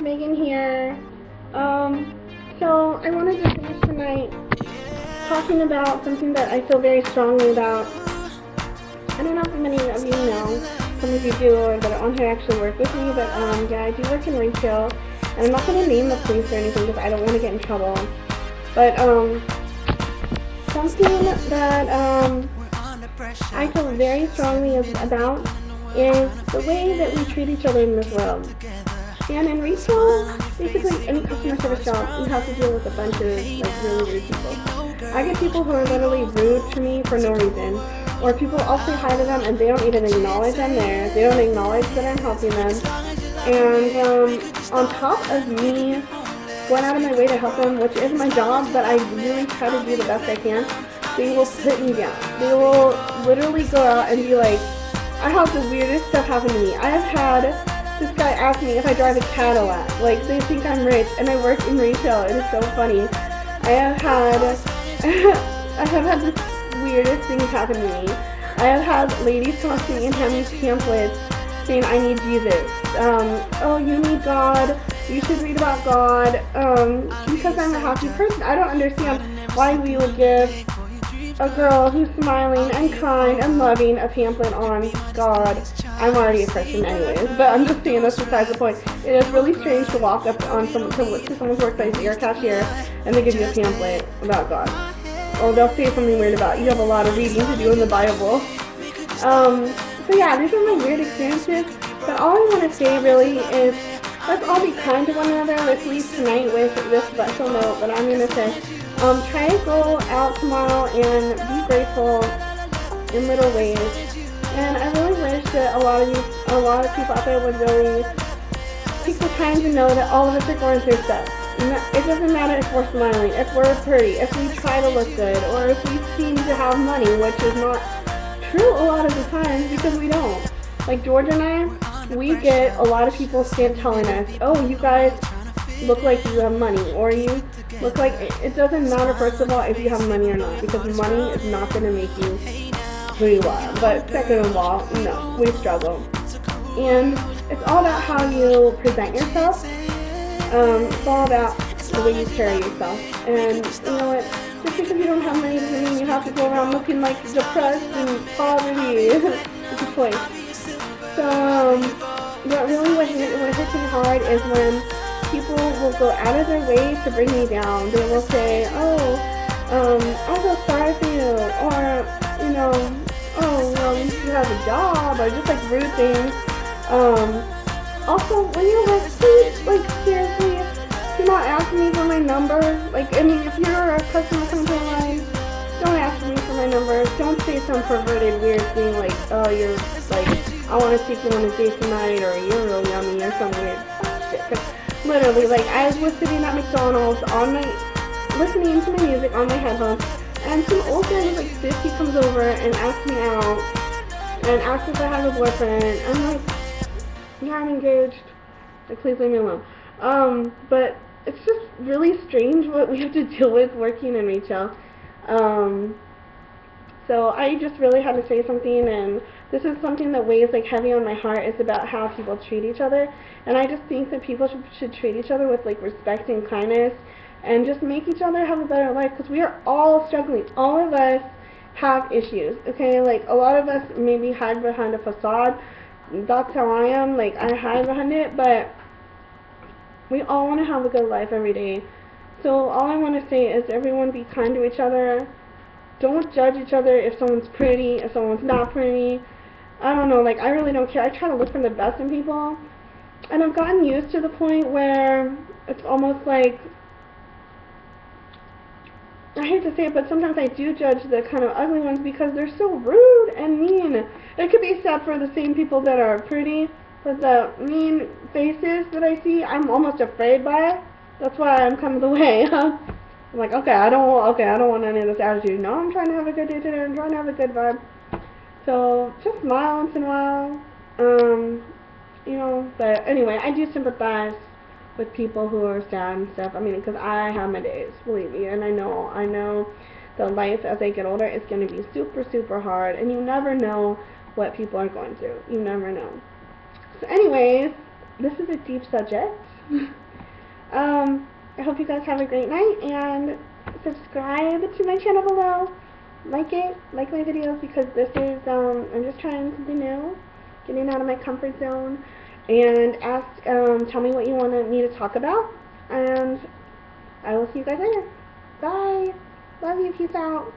Megan here. So I wanted to finish tonight talking about something that I feel very strongly about. I don't know if many of you know, some of you do, or that on here actually work with me, but yeah, I do work in retail, and I'm not going to name the police or anything because I don't want to get in trouble. But something that I feel very strongly about is the way that we treat each other in this world. And in retail, basically any customer service job, you have to deal with a bunch of like really rude people. I get people who are literally rude to me for no reason, or people I'll say hi to them and they don't even acknowledge I'm there. They don't acknowledge that I'm helping them. And on top of me going out of my way to help them, which is my job, but I really try to do the best I can, they will put me down. They will literally go out and be like, I have the weirdest stuff happen to me. I have had this guy ask me if I drive a Cadillac. Like, they think I'm rich, and I work in retail. It is so funny. I have had the weirdest things happen to me. I have had ladies come up to me and hand me pamphlets saying I need Jesus. Oh, you need God. You should read about God. Because I'm a happy person. I don't understand why we would give a girl who's smiling and kind and loving a pamphlet on God. I'm already a Christian anyways, but I'm just saying that's besides the point. It is really strange to walk up on to someone's workplace, you're a cashier, and they give you a pamphlet about God. Or they'll say something weird about you have a lot of reading to do in the Bible. So yeah, these are my weird experiences, but all I want to say really is let's all be kind to one another. Let's leave tonight with this special note that I'm going to say. Try to go out tomorrow and be grateful in little ways. And I really wish that a lot of people out there would really take the time to know that all of us are going through stuff. It doesn't matter if we're smiling, if we're pretty, if we try to look good, or if we seem to have money, which is not true a lot of the times because we don't. Like George and I, we get a lot of people telling us, oh, you guys look like you have money, or you look like, it doesn't matter first of all if you have money or not, because money is not going to make you who you are. But second of all, no, we struggle. And it's all about how you present yourself. It's all about the way you carry yourself. And you know what, just because you don't have money doesn't mean you have to go around looking like depressed and poverty. It's a choice. So, what hits me hard is when people will go out of their way to bring me down. They will say, I feel sorry for you, or, you know, oh, well, you should have a job, or just like rude things. Also, when you work, please, like, seriously, do not ask me for my number. Like, I mean, if you're a customer coming to line, don't ask me for my number. Don't say some perverted, weird thing like, oh, you're, like, I want to take you on a date tonight, or you're real yummy, or some weird shit. Cause literally, like, I was sitting at McDonald's listening to my music on my headphones, and some old guy who's like 50 comes over and asks me out, and asks if I have a boyfriend. I'm like, yeah, I'm engaged. Like, please leave me alone. But it's just really strange what we have to deal with working in retail. So I just really had to say something, and this is something that weighs like heavy on my heart. It's about how people treat each other, and I just think that people should treat each other with like respect and kindness, and just make each other have a better life, because we are all struggling. All of us have issues, okay? Like, a lot of us maybe hide behind a facade. That's how I am. Like, I hide behind it, but we all want to have a good life every day. So all I want to say is everyone be kind to each other. Don't judge each other if someone's pretty, if someone's not pretty. I don't know, like, I really don't care. I try to look for the best in people. And I've gotten used to the point where it's almost like, I hate to say it, but sometimes I do judge the kind of ugly ones because they're so rude and mean. It could be said for the same people that are pretty, but the mean faces that I see, I'm almost afraid by. That's why I'm kind of the way. I'm like, okay, I don't want any of this attitude. No, I'm trying to have a good day today. I'm trying to have a good vibe. So just smile once in a while. You know, but anyway, I do sympathize with people who are sad and stuff. I mean, because I have my days, believe me, and I know that life as I get older is going to be super, super hard, and you never know what people are going through. You never know. So anyways, this is a deep subject, I hope you guys have a great night, and subscribe to my channel below. Like my videos, because this is, I'm just trying something new, getting out of my comfort zone, and tell me what you want me to talk about, and I will see you guys later. Bye. Love you. Peace out.